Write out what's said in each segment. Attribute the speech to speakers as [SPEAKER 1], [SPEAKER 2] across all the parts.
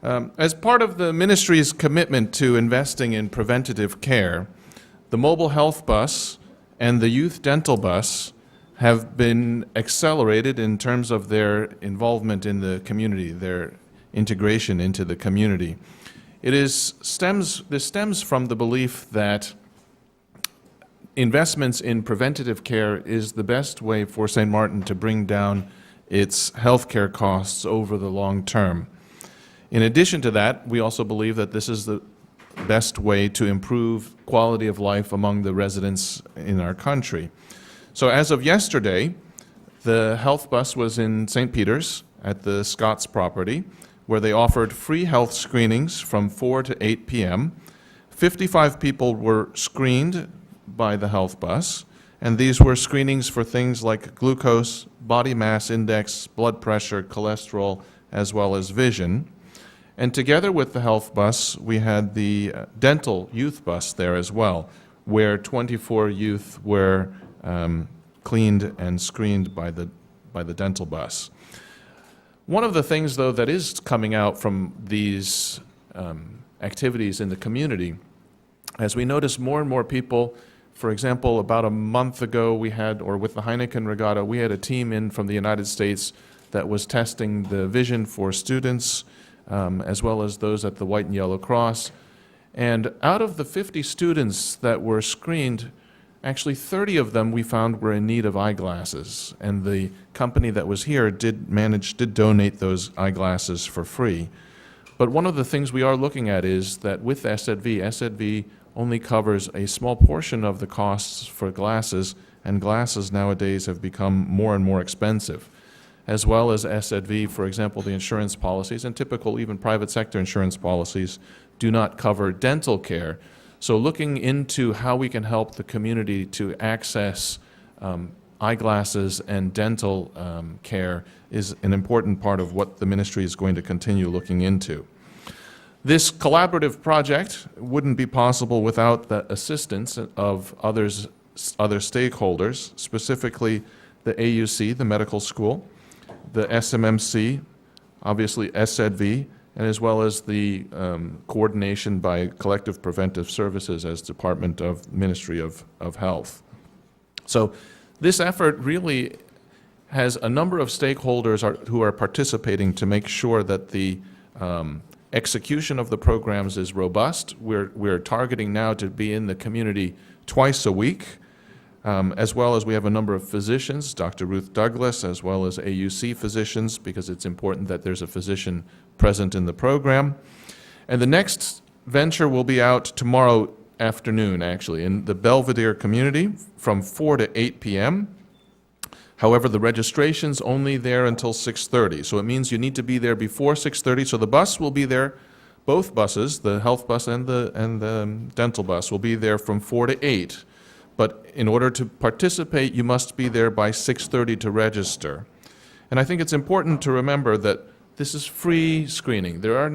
[SPEAKER 1] As part of the ministry's commitment to investing in preventative care, the mobile health bus and the youth dental bus have been accelerated in terms of their involvement in the community, their integration into the community. This stems from the belief that investments in preventative care is the best way for St. Martin to bring down its healthcare costs over the long term. In addition to that, we also believe that this is the best way to improve quality of life among the residents in our country. So as of yesterday, the health bus was in St. Peter's at the Scott's property, where they offered free health screenings from 4 to 8 p.m. 55 people were screened by the health bus, and these were screenings for things like glucose, body mass index, blood pressure, cholesterol, as well as vision. And together with the health bus, we had the dental youth bus there as well, where 24 youth were cleaned and screened by the dental bus. One of the things, though, that is coming out from these activities in the community, as we notice more and more people, for example, about a month ago with the Heineken Regatta, we had a team in from the United States that was testing the vision for students, as well as those at the White and Yellow Cross. And out of the 50 students that were screened, actually 30 of them we found were in need of eyeglasses. And the company that was here did donate those eyeglasses for free. But one of the things we are looking at is that with SZV only covers a small portion of the costs for glasses, and glasses nowadays have become more and more expensive. As well as SZV, for example, the insurance policies and typical even private sector insurance policies do not cover dental care. So looking into how we can help the community to access eyeglasses and dental care is an important part of what the ministry is going to continue looking into. This collaborative project wouldn't be possible without the assistance of other stakeholders, specifically the AUC, the medical school, the SMMC, obviously SZV, and as well as the coordination by Collective Preventive Services as Department of Ministry of Health. So this effort really has a number of stakeholders who are participating to make sure that the execution of the programs is robust. We're targeting now to be in the community twice a week, as well as we have a number of physicians, Dr. Ruth Douglas, as well as AUC physicians, because it's important that there's a physician present in the program. And the next venture will be out tomorrow afternoon, actually, in the Belvedere community from 4 to 8 p.m. However, the registration's only there until 6:30, so it means you need to be there before 6:30. So the bus will be there, both buses, the health bus and the dental bus, will be there from 4 to 8. But in order to participate, you must be there by 6:30 to register. And I think it's important to remember that this is free screening. There are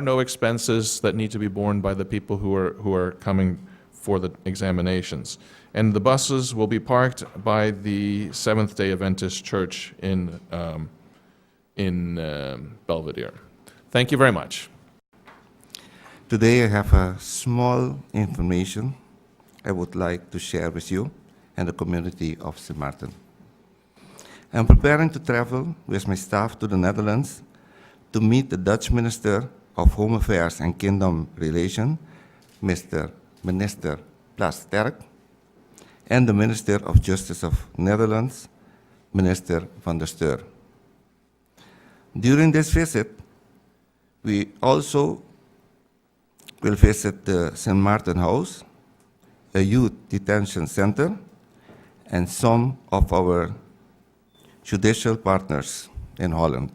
[SPEAKER 1] no expenses that need to be borne by the people who are coming for the examinations. And the buses will be parked by the Seventh-day Adventist Church in Belvedere. Thank you very much.
[SPEAKER 2] Today I have a small information I would like to share with you and the community of St. Martin. I'm preparing to travel with my staff to the Netherlands to meet the Dutch Minister of Home Affairs and Kingdom Relations, Minister Plasterk, and the Minister of Justice of Netherlands, Minister van der Steur. During this visit, we also will visit the St. Martin House, a youth detention center, and some of our judicial partners in Holland.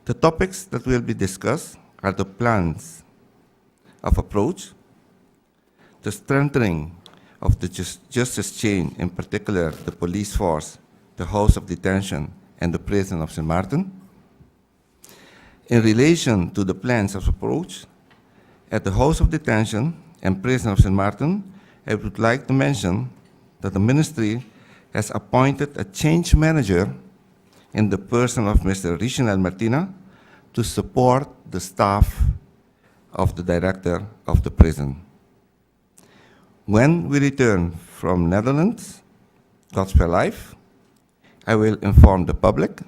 [SPEAKER 2] The topics that will be discussed are the plans of approach, the strengthening of the justice chain, in particular the police force, the house of detention, and the prison of St. Martin. In relation to the plans of approach, at the house of detention and prison of St. Martin, I would like to mention that the ministry has appointed a change manager in the person of Mr. Reginald Martina to support the staff of the director of the prison. When we return from Netherlands, Gospel Life, I will inform the public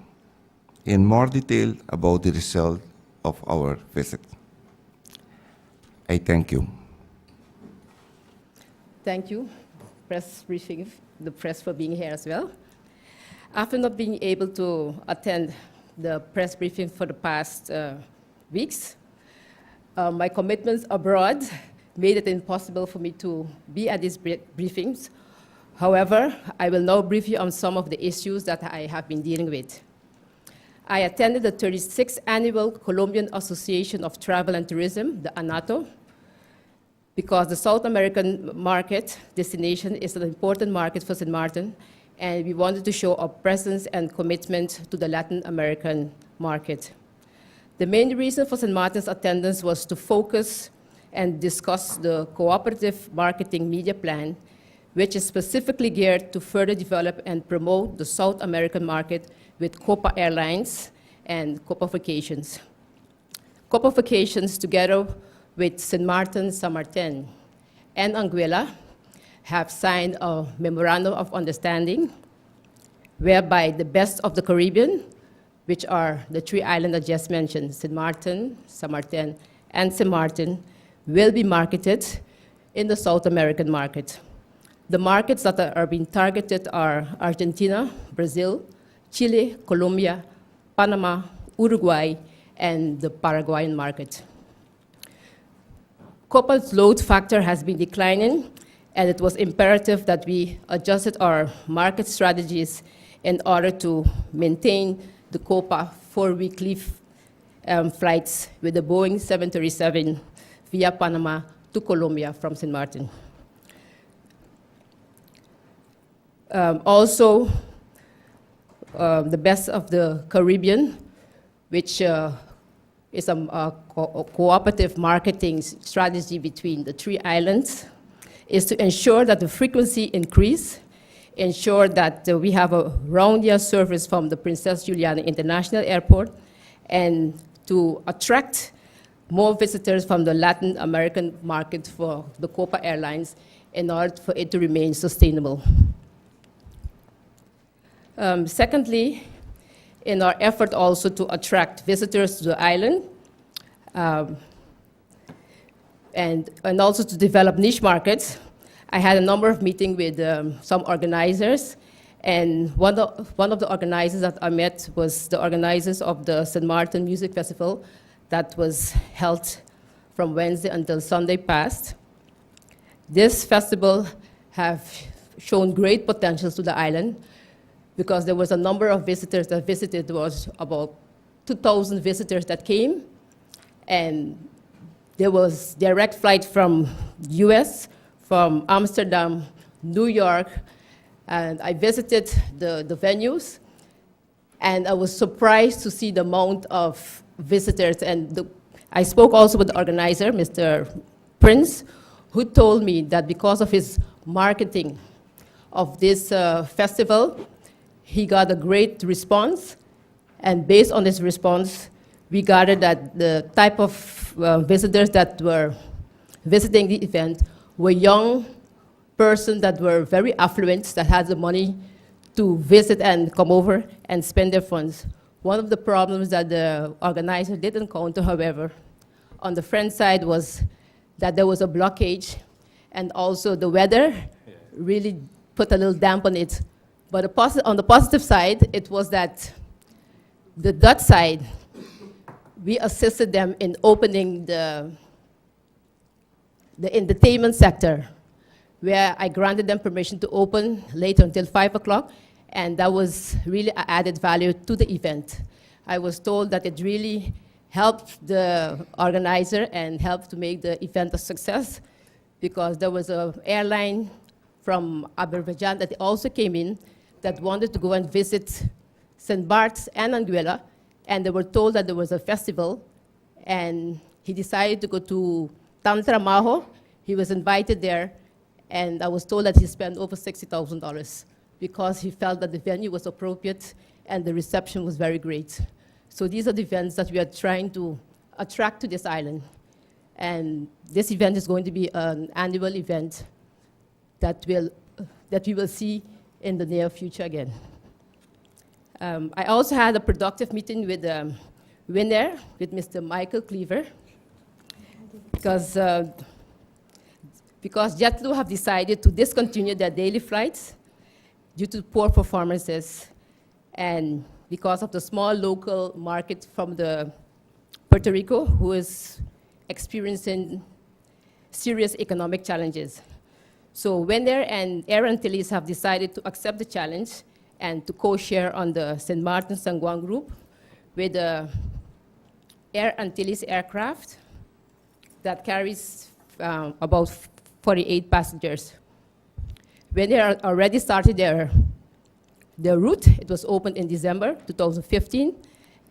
[SPEAKER 2] in more detail about the result of our visit. I thank you.
[SPEAKER 3] Thank you, press briefing, the press for being here as well. After not being able to attend the press briefing for the past weeks, my commitments abroad made it impossible for me to be at these briefings. However, I will now brief you on some of the issues that I have been dealing with. I attended the 36th Annual Colombian Association of Travel and Tourism, the ANATO, because the South American market destination is an important market for St. Martin, and we wanted to show our presence and commitment to the Latin American market. The main reason for St. Martin's attendance was to focus and discuss the cooperative marketing media plan, which is specifically geared to further develop and promote the South American market with Copa Airlines and Copa Vacations. Copa Vacations, together with St. Martin, San Martin, and Anguilla, have signed a memorandum of understanding whereby the best of the Caribbean, which are the three islands I just mentioned, St. Martin, San Martin, and St. Martin, will be marketed in the South American market. The markets that are being targeted are Argentina, Brazil, Chile, Colombia, Panama, Uruguay, and the Paraguayan market. Copa's load factor has been declining, and it was imperative that we adjusted our market strategies in order to maintain the Copa 4-week leave flights with the Boeing 737 via Panama to Colombia from St. Martin. Also, the best of the Caribbean, which is a cooperative marketing strategy between the three islands, is to ensure that the frequency increase, ensure that we have a round-year service from the Princess Juliana International Airport, and to attract more visitors from the Latin American market for the Copa Airlines in order for it to remain sustainable. Secondly, in our effort also to attract visitors to the island, and also to develop niche markets, I had a number of meetings with some organizers, and one of the organizers that I met was the organizers of the St. Martin Music Festival that was held from Wednesday until Sunday past. This festival have shown great potential to the island because there was a number of visitors that visited. There was about 2,000 visitors that came, and there was direct flight from US, from Amsterdam, New York, and I visited the venues, and I was surprised to see the amount of visitors. And I spoke also with the organizer, Mr. Prince, who told me that because of his marketing of this festival, he got a great response, and based on this response, we gathered that the type of visitors that were visiting the event were young persons that were very affluent, that had the money to visit and come over and spend their funds. One of the problems that the organizer did encounter, however, on the French side was that there was a blockage, and also the weather really put a little damp on it. But on the positive side, it was that the Dutch side, we assisted them in opening the entertainment sector, where I granted them permission to open later until 5 o'clock, and that was really an added value to the event. I was told that it really helped the organizer and helped to make the event a success, because there was an airline from Azerbaijan that also came in that wanted to go and visit St. Bart's and Anguilla, and they were told that there was a festival, and he decided to go to Tantra Maho. He was invited there, and I was told that he spent over $60,000 because he felt that the venue was appropriate and the reception was very great. So these are the events that we are trying to attract to this island. And this event is going to be an annual event that we will see in the near future again. I also had a productive meeting with Winair, with Mr. Michael Cleaver, because JetBlue have decided to discontinue their daily flights due to poor performances and because of the small local market from the Puerto Rico, who is experiencing serious economic challenges. So Winair and Air Antilles have decided to accept the challenge and to co-share on the St. Martin San Juan group with the Air Antilles aircraft that carries about 48 passengers. Winair already started their route. It was opened in December 2015,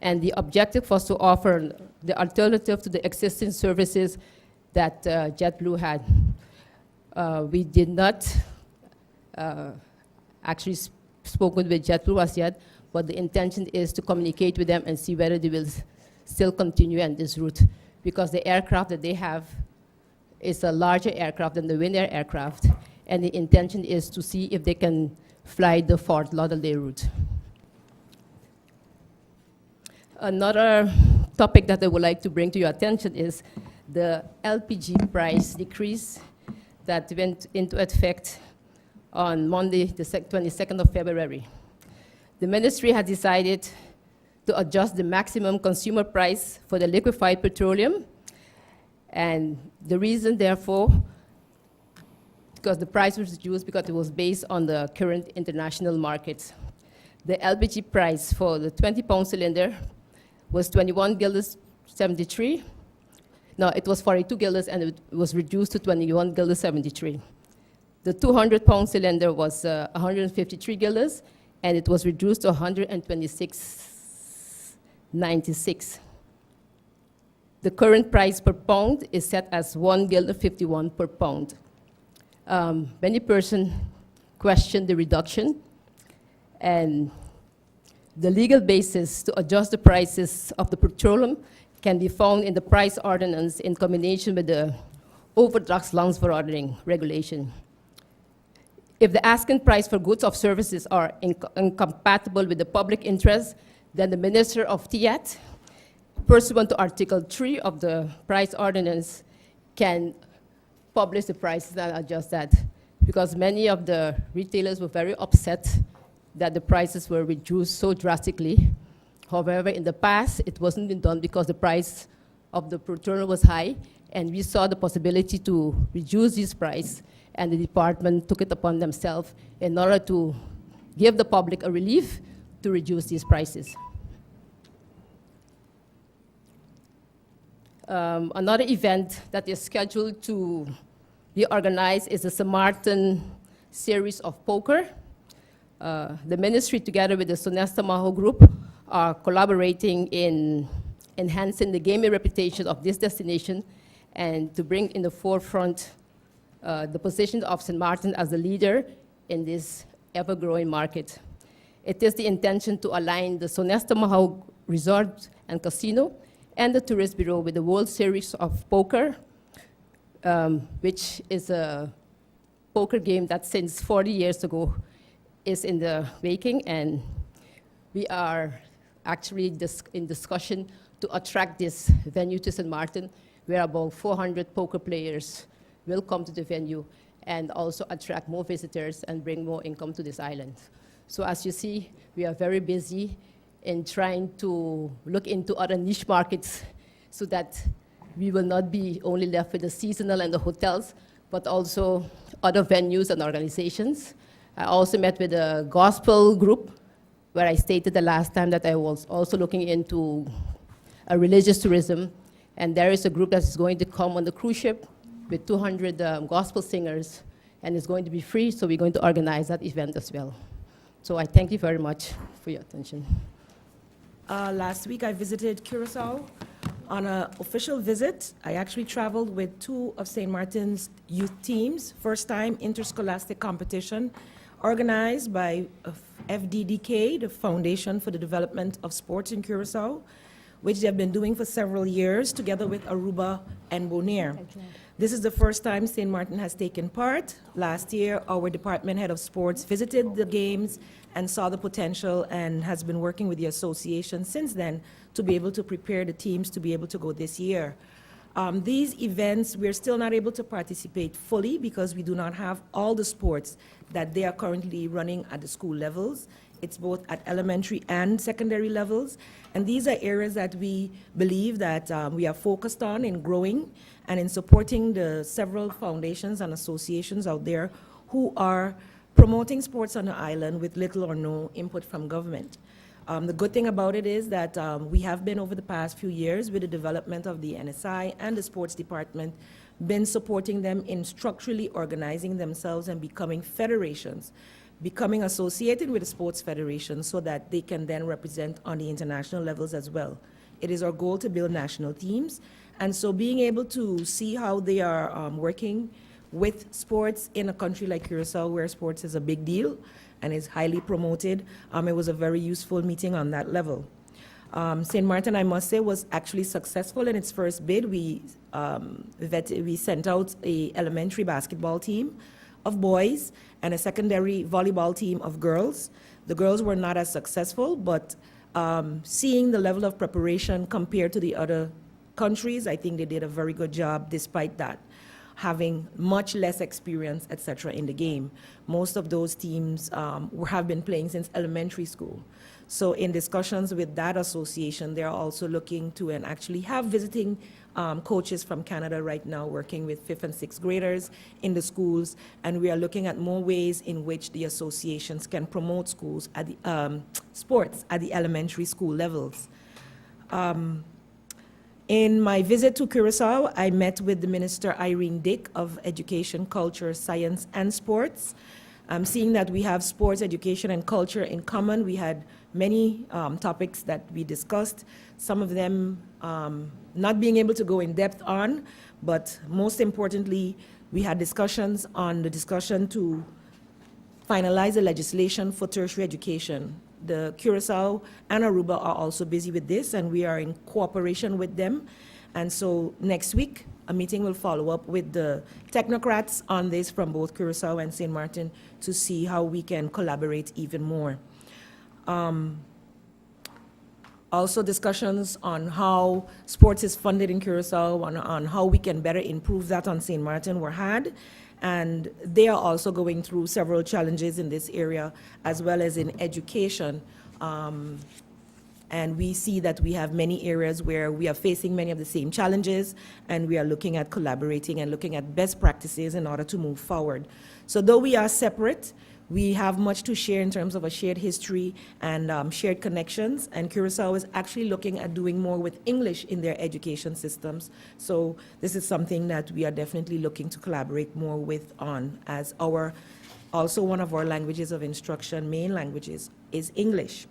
[SPEAKER 3] and the objective was to offer the alternative to the existing services that JetBlue had. We did not actually spoken with JetBlue as yet, but the intention is to communicate with them and see whether they will still continue on this route, because the aircraft that they have is a larger aircraft than the Winair aircraft, and the intention is to see if they can fly the Fort Lauderdale route. Another topic that I would like to bring to your attention is the LPG price decrease that went into effect on Monday, the 22nd of February. The ministry has decided to adjust the maximum consumer price for the liquefied petroleum, and the reason, therefore, because the price was reduced because it was based on the current international markets. The LPG price for the 20-pound cylinder was 21 guilders 73. No, it was 42 guilders, and it was reduced to 21 guilders 73. The 200-pound cylinder was 153 guilders, and it was reduced to 126.96. The current price per pound is set as 1 guilder 51 per pound. Many persons question the reduction, and the legal basis to adjust the prices of the petroleum can be found in the price ordinance in combination with the overdraft loans for ordering regulation. If the asking price for goods or services are incompatible with the public interest, then the Minister of TIAT, pursuant to Article 3 of the price ordinance, can publish the prices and adjust that, because many of the retailers were very upset that the prices were reduced so drastically. However, in the past, it wasn't been done because the price of the petroleum was high, and we saw the possibility to reduce this price, and the department took it upon themselves in order to give the public a relief to reduce these prices. Another event that is scheduled to be organized is the St. Martin series of poker. The ministry, together with the Sonesta Maho Group, are collaborating in enhancing the gaming reputation of this destination and to bring in the forefront the position of St. Martin as the leader in this ever-growing market. It is the intention to align the Sonesta Maho Resort and Casino and the Tourist Bureau with the World Series of Poker, which is a poker game that since 40 years ago is in the making, and we are actually in discussion to attract this venue to St. Martin, where about 400 poker players will come to the venue and also attract more visitors and bring more income to this island. So as you see, we are very busy in trying to look into other niche markets so that we will not be only left with the seasonal and the hotels, but also other venues and organizations. I also met with a gospel group where I stated the last time that I was also looking into a religious tourism, and there is a group that is going to come on the cruise ship with 200 gospel singers, and it's going to be free, so we're going to organize that event as well. So I thank you very much for your attention.
[SPEAKER 4] Last week, I visited Curacao on an official visit. I actually traveled with 2 of St. Martin's youth teams, first time interscholastic competition, organized by FDDK, the Foundation for the Development of Sports in Curacao, which they have been doing for several years together with Aruba and Bonaire. This is the first time St. Martin has taken part. Last year, our department head of sports visited the games and saw the potential and has been working with the association since then to be able to prepare the teams to be able to go this year. These events, we're still not able to participate fully because we do not have all the sports that they are currently running at the school levels. It's both at elementary and secondary levels. And these are areas that we believe that we are focused on in growing and in supporting the several foundations and associations out there who are promoting sports on the island with little or no input from government. The good thing about it is that we have been, over the past few years, with the development of the NSI and the sports department, been supporting them in structurally organizing themselves and becoming federations, becoming associated with the sports federation so that they can then represent on the international levels as well. It is our goal to build national teams, and so being able to see how they are working with sports in a country like Curacao, where sports is a big deal and is highly promoted, it was a very useful meeting on that level. St. Martin, I must say, was actually successful in its first bid. We sent out an elementary basketball team of boys and a secondary volleyball team of girls. The girls were not as successful, but seeing the level of preparation compared to the other countries, I think they did a very good job despite that, having much less experience, etc., in the game. Most of those teams have been playing since elementary school. So in discussions with that association, they're also looking to and actually have visiting coaches from Canada right now working with 5th and 6th graders in the schools, and we are looking at more ways in which the associations can promote schools at the, sports at the elementary school levels. In my visit to Curacao, I met with the Minister Irene Dick of Education, Culture, Science, and Sports. Seeing that we have sports, education, and culture in common, we had many topics that we discussed, some of them not being able to go in depth on, but most importantly, we had discussions on the discussion to finalize the legislation for tertiary education. The Curacao and Aruba are also busy with this, and we are in cooperation with them. And so next week, a meeting will follow up with the technocrats on this from both Curacao and St. Martin to see how we can collaborate even more. Also discussions on how sports is funded in Curacao, on how we can better improve that on St. Martin were had. And they are also going through several challenges in this area, as well as in education. And we see that we have many areas where we are facing many of the same challenges, and we are looking at collaborating and looking at best practices in order to move forward. So though we are separate, we have much to share in terms of a shared history and shared connections, and Curacao is actually looking at doing more with English in their education systems. So this is something that we are definitely looking to collaborate more with on, as our, also one of our languages of instruction, main languages, is English.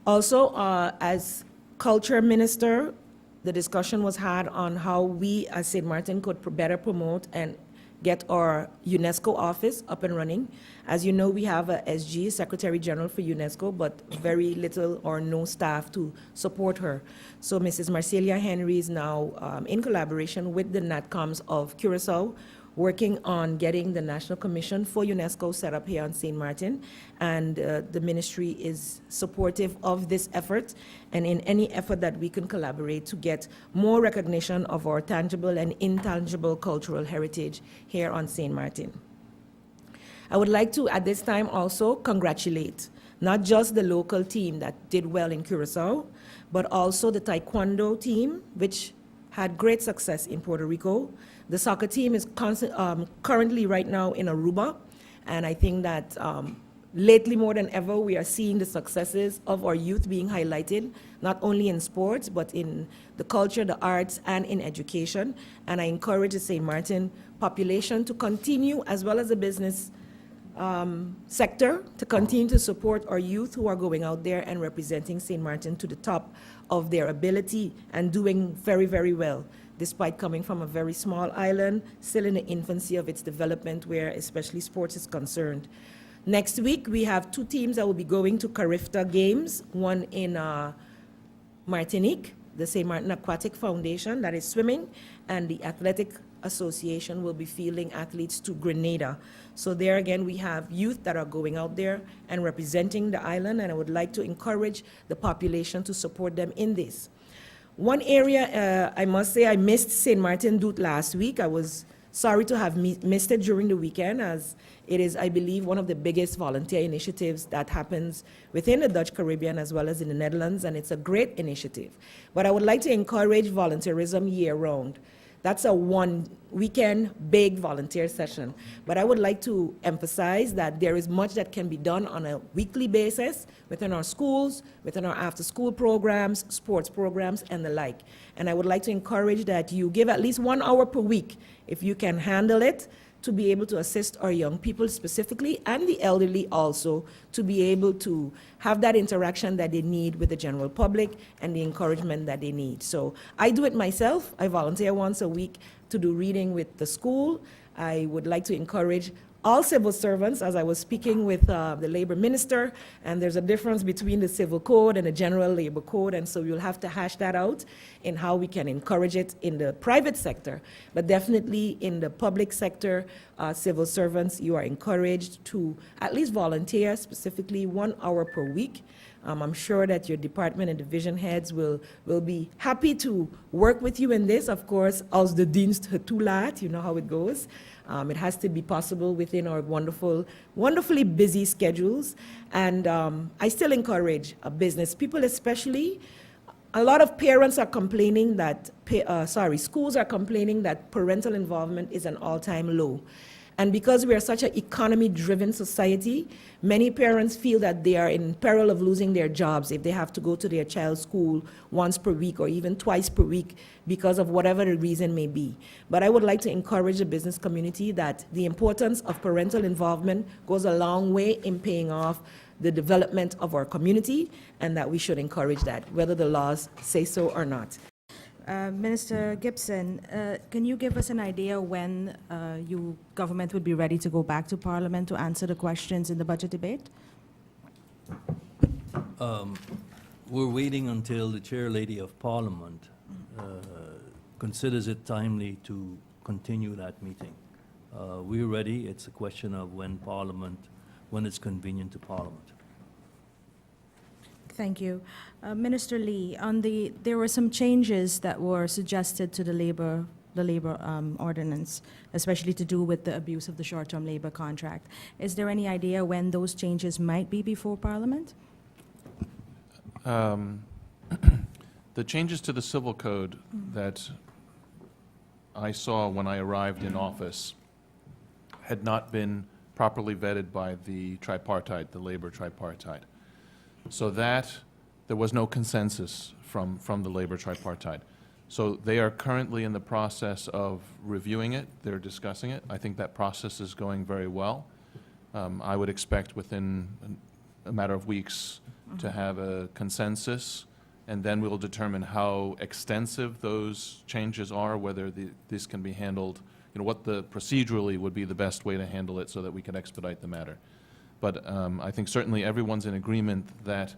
[SPEAKER 4] Also, as culture minister, the discussion was had on how we as St. Martin could better promote and get our UNESCO office up and running. As you know, we have a SG, Secretary General for UNESCO, but very little or no staff to support her. So Mrs. Marcelia Henry is now in collaboration with the NatComs of Curacao, working on getting the National Commission for UNESCO set up here on St. Martin, and the ministry is supportive of this effort, and in any effort that we can collaborate to get more recognition of our tangible and intangible cultural heritage here on St. Martin. I would like to, at this time, also congratulate not just the local team that did well in Curacao, but also the Taekwondo team, which had great success in Puerto Rico. The soccer team is currently right now in Aruba, and I think that lately more than ever we are seeing the successes of our youth being highlighted, not only in sports, but in the culture, the arts, and in education. And I encourage the St. Martin population to continue, as well as the business sector, to continue to support our youth who are going out there and representing St. Martin to the top of their ability and doing very, very well. despite coming from a very small island, still in the infancy of its development where especially sports is concerned. Next week, we have 2 teams that will be going to Carifta Games, one in Martinique, the St. Martin Aquatic Foundation, that is swimming, and the Athletic Association will be fielding athletes to Grenada. So there again, we have youth that are going out there and representing the island, and I would like to encourage the population to support them in this. One area, I must say, I missed St. Martin Doot last week. I was sorry to have missed it during the weekend, as it is, I believe, one of the biggest volunteer initiatives that happens within the Dutch Caribbean as well as in the Netherlands, and it's a great initiative. But I would like to encourage volunteerism year-round. That's a one-weekend big volunteer session. But I would like to emphasize that there is much that can be done on a weekly basis within our schools, within our after-school programs, sports programs, and the like. And I would like to encourage that you give at least 1 hour per week, if you can handle it, to be able to assist our young people specifically, and the elderly also, to be able to have that interaction that they need with the general public and the encouragement that they need. So I do it myself. I volunteer once a week to do reading with the school. I would like to encourage all civil servants, as I was speaking with the labor minister, and there's a difference between the civil code and the general labor code, and so we'll have to hash that out in how we can encourage it in the private sector. But definitely in the public sector, civil servants, you are encouraged to at least volunteer, specifically 1 hour per week. I'm sure that your department and division heads will be happy to work with you in this. Of course, als de dienst het toelaat, you know how it goes. It has to be possible within our wonderfully busy schedules. And I still encourage business people, especially. A lot of parents are complaining that, schools are complaining that parental involvement is an all-time low. And because we are such an economy-driven society, many parents feel that they are in peril of losing their jobs if they have to go to their child's school once per week or even twice per week because of whatever the reason may be. But I would like to encourage the business community that the importance of parental involvement goes a long way in paying off the development of our community, and that we should encourage that, whether the laws say so or not.
[SPEAKER 5] Minister Gibson, can you give us an idea when government would be ready to go back to Parliament to answer the questions in the budget debate?
[SPEAKER 6] We're waiting until the Chair Lady of Parliament considers it timely to continue that meeting. We're ready. It's a question of when it's convenient to Parliament.
[SPEAKER 5] Thank you. Minister Lee, there were some changes that were suggested to the labor ordinance, especially to do with the abuse of the short-term labor contract. Is there any idea when those changes might be before Parliament?
[SPEAKER 1] The changes to the civil code that I saw when I arrived in office had not been properly vetted by the tripartite, the labor tripartite. So that, there was no consensus from the labor tripartite. So they are currently in the process of reviewing it, they're discussing it. I think that process is going very well. I would expect within a matter of weeks to have a consensus, and then we'll determine how extensive those changes are, whether this can be handled, what procedurally would be the best way to handle it so that we can expedite the matter. But I think certainly everyone's in agreement that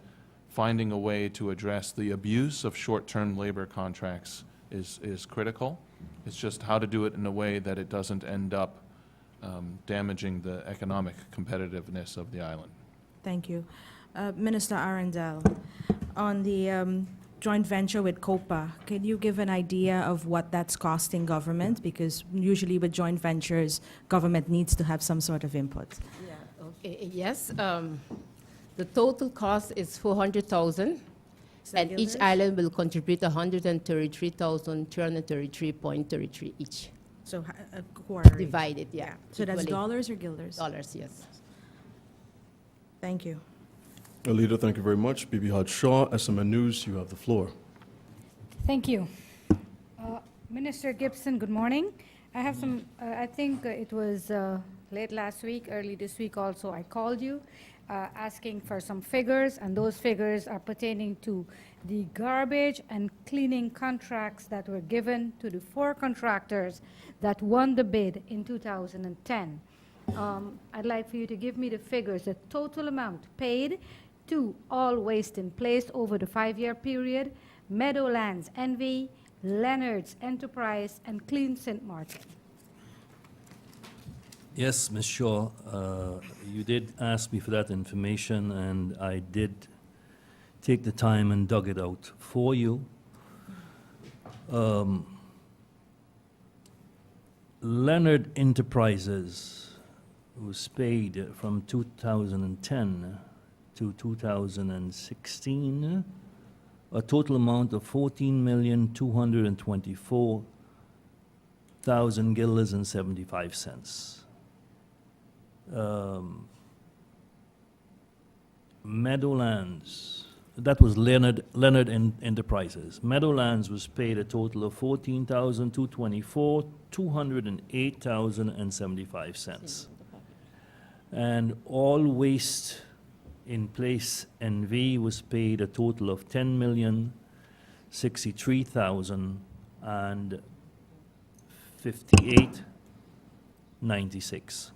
[SPEAKER 1] finding a way to address the abuse of short-term labor contracts is critical. It's just how to do it in a way that it doesn't end up damaging the economic competitiveness of the island.
[SPEAKER 5] Thank you. Minister Arundel, on the joint venture with COPA, can you give an idea of what that's costing government? Because usually with joint ventures, government needs to have some sort of input.
[SPEAKER 3] Yes, the total cost is 400,000, and each
[SPEAKER 5] guilders?
[SPEAKER 3] island will contribute 133,333.33 each.
[SPEAKER 5] So a quarter.
[SPEAKER 3] Divided, yeah.
[SPEAKER 5] So that's
[SPEAKER 3] equally.
[SPEAKER 5] dollars or guilders?
[SPEAKER 3] Dollars, yes.
[SPEAKER 5] Thank you.
[SPEAKER 7] Leader, thank you very much. Bibi Haj Shaw, SMN News, you have the floor.
[SPEAKER 8] Thank you. Minister Gibson, good morning. I have some, I think it was late last week, early this week also, I called you, asking for some figures, and those figures are pertaining to the garbage and cleaning contracts that were given to the 4 contractors that won the bid in 2010. I'd like for you to give me the figures, the total amount paid to All Waste in Place over the 5-year period, Meadowlands NV, Leonard's Enterprise, and Clean St. Martin.
[SPEAKER 6] Yes, Ms. Shaw, you did ask me for that information, and I did take the time and dug it out for you. Leonard Enterprises was paid from 2010 to 2016, a total amount of 14,224,000 guilders and 75 cents. Meadowlands, that was Leonard Enterprises. Meadowlands was paid a total of 14,224, 208,075 cents. And All Waste in Place NV was paid a total of 10,063,058.96.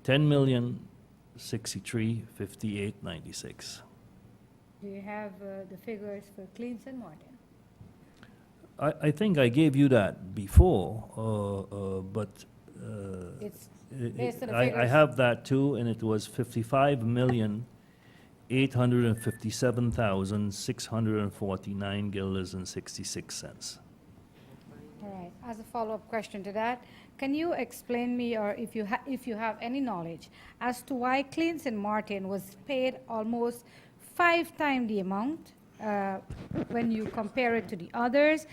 [SPEAKER 6] 10,063,058.96.
[SPEAKER 8] Do you have the figures for Clean St. Martin?
[SPEAKER 6] I think I gave you that before, but
[SPEAKER 8] It's based on the
[SPEAKER 6] I
[SPEAKER 8] figures.
[SPEAKER 6] have that too, and it was 55,857,649 guilders and 66 cents.
[SPEAKER 8] All right. As a follow-up question to that, can you explain me, or if you have any knowledge, as to why Clean St. Martin was paid almost 5 times the amount when you compare it to the others?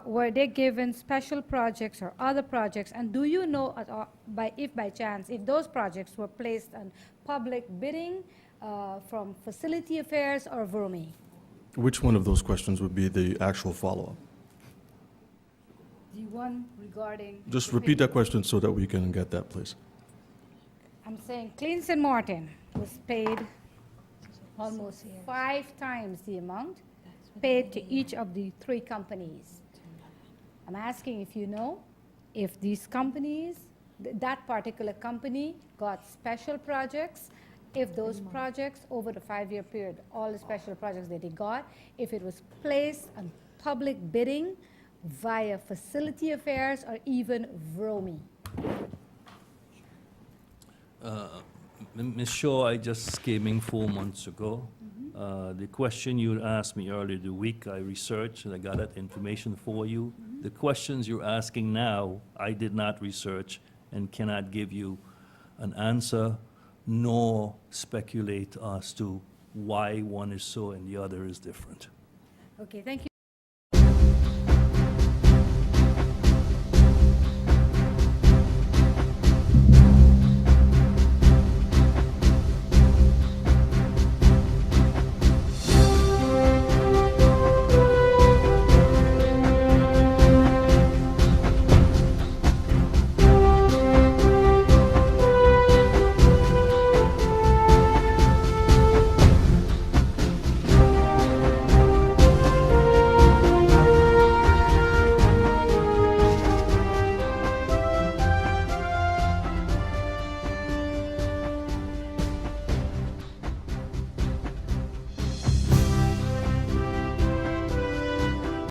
[SPEAKER 8] Were they given special projects or other projects? And do you know, at all, if by chance, if those projects were placed on public bidding from Facility Affairs or VROMI?
[SPEAKER 7] Which one of those questions would be the actual follow-up?
[SPEAKER 8] The one regarding...
[SPEAKER 7] Just
[SPEAKER 8] the
[SPEAKER 7] repeat
[SPEAKER 8] bid.
[SPEAKER 7] that question so that we can get that, please.
[SPEAKER 8] I'm saying Clean St. Martin was paid almost 5 times the amount paid to each of the 3 companies. I'm asking if you know if these companies, that particular company got special projects, if those projects over the 5-year period, all the special projects that they got, if it was placed on public bidding via Facility Affairs or even VROMI.
[SPEAKER 6] Ms. Shaw, I just came in 4 months ago. The question you asked me earlier the week, I researched and I got that information for you. The questions you're asking now, I did not research and cannot give you an answer, nor speculate as to why one is so and the other is different.
[SPEAKER 8] Okay, thank you.